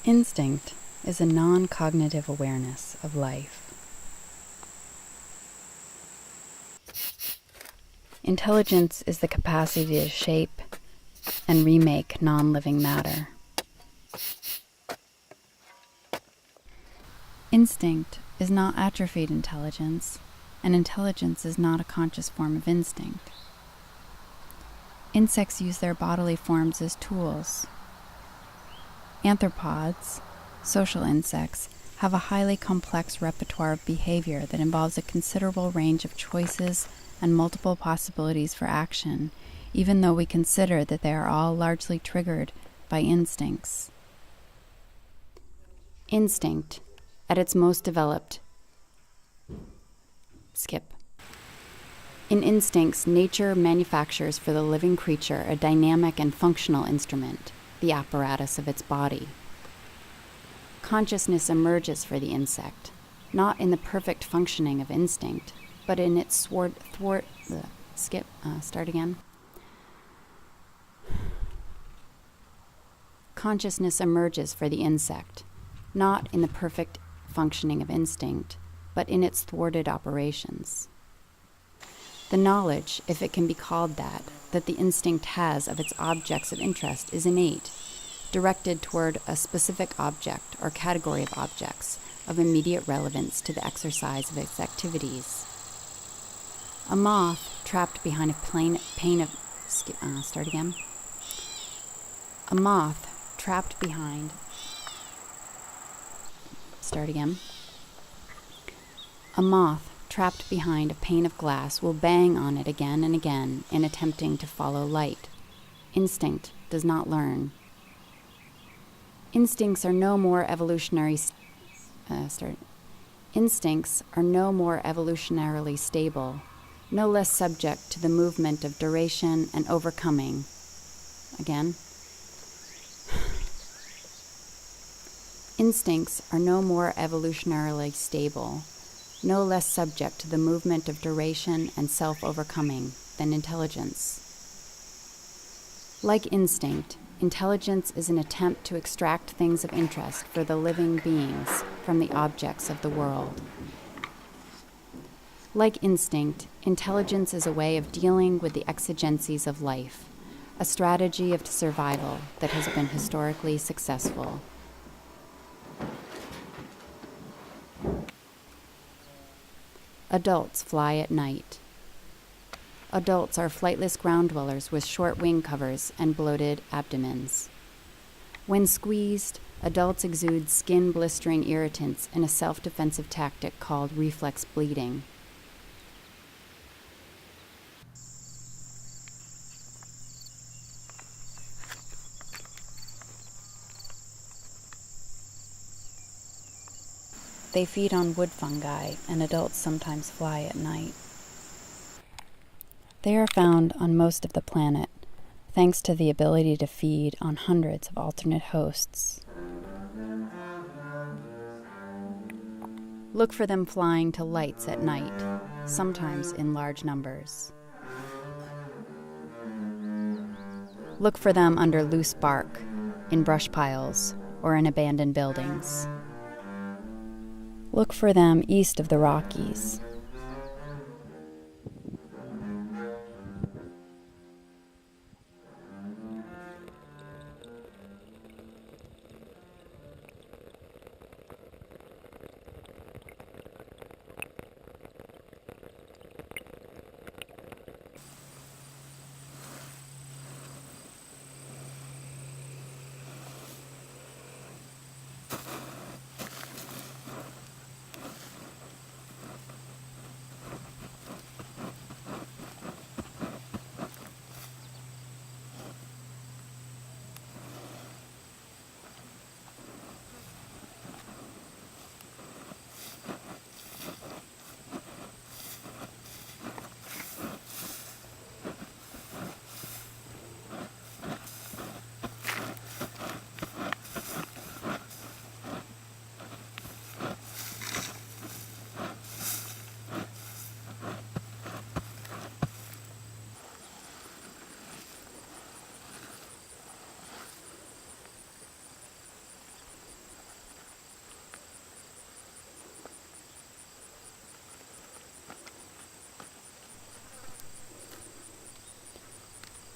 Instinct is a non-cognitive awareness of life. Intelligence is the capacity to shape and remake non-living matter. Instinct is not atrophied intelligence, and intelligence is not a conscious form of instinct. Insects use their bodily forms as tools. Arthropods, social insects, have a highly complex repertoire of behavior that involves a considerable range of choices and multiple possibilities for action, even though we consider that they are all largely triggered by instincts. Instinct, at its most developed. In instincts, nature manufactures for the living creature a dynamic and functional instrument, the apparatus of its body. Consciousness emerges for the insect, not in the perfect functioning of instinct, but in its Consciousness emerges for the insect, not in the perfect functioning of instinct, but in its thwarted operations. The knowledge, if it can be called that the instinct has of its objects of interest is innate, directed toward a specific object or category of objects of immediate relevance to the exercise of its activities. A moth trapped behind a pane of glass will bang on it again and again in attempting to follow light. Instinct does not learn. Instincts are no more evolutionarily stable, no less subject to the movement of duration and overcoming. Instincts are no more evolutionarily stable, no less subject to the movement of duration and self-overcoming than intelligence. Like instinct, intelligence is an attempt to extract things of interest for the living beings from the objects of the world. Like instinct, intelligence is a way of dealing with the exigencies of life, a strategy of survival that has been historically successful. Adults fly at night. Adults are flightless ground dwellers with short wing covers and bloated abdomens. When squeezed, adults exude skin-blistering irritants in a self-defensive tactic called reflex bleeding. They feed on wood fungi, and adults sometimes fly at night. They are found on most of the planet, thanks to the ability to feed on hundreds of alternate hosts. Look for them flying to lights at night, sometimes in large numbers. Look for them under loose bark, in brush piles, or in abandoned buildings. Look for them east of the Rockies.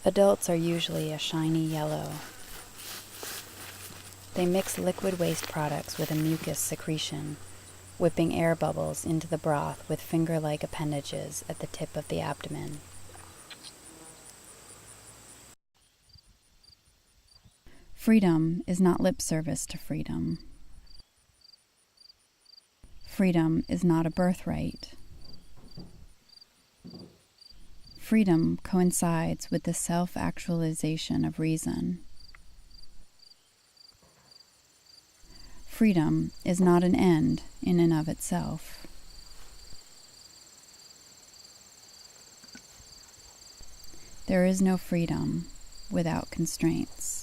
Adults are usually a shiny yellow. They mix liquid waste products with a mucus secretion, whipping air bubbles into the broth with finger-like appendages at the tip of the abdomen. Freedom is not lip service to freedom. Freedom is not a birthright. Freedom coincides with the self-actualization of reason. Freedom is not an end in and of itself. There is no freedom without constraints.